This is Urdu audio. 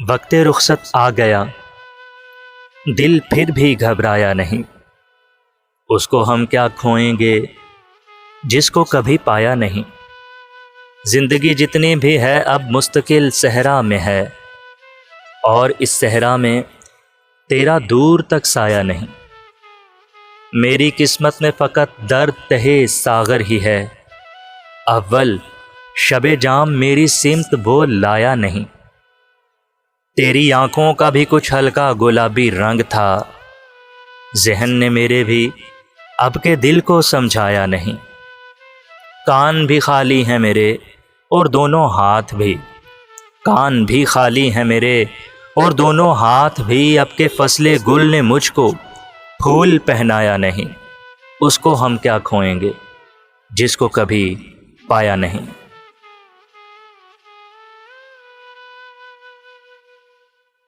وقت رخصت آ گیا، دل پھر بھی گھبرایا نہیں۔ اس کو ہم کیا کھوئیں گے جس کو کبھی پایا نہیں۔ زندگی جتنی بھی ہے اب مستقل صحرا میں ہے، اور اس صحرا میں تیرا دور تک سایہ نہیں۔ میری قسمت میں فقط درد تہے ساغر ہی ہے، اول شب جام میری سمت وہ لایا نہیں۔ تیری آنکھوں کا بھی کچھ ہلکا گلابی رنگ تھا، ذہن نے میرے بھی اب کے دل کو سمجھایا نہیں۔ کان بھی خالی ہیں میرے اور دونوں ہاتھ بھی، کان بھی خالی ہیں میرے اور دونوں ہاتھ بھی، اب کے فصل گل نے مجھ کو پھول پہنایا نہیں۔ اس کو ہم کیا کھوئیں گے جس کو کبھی پایا نہیں۔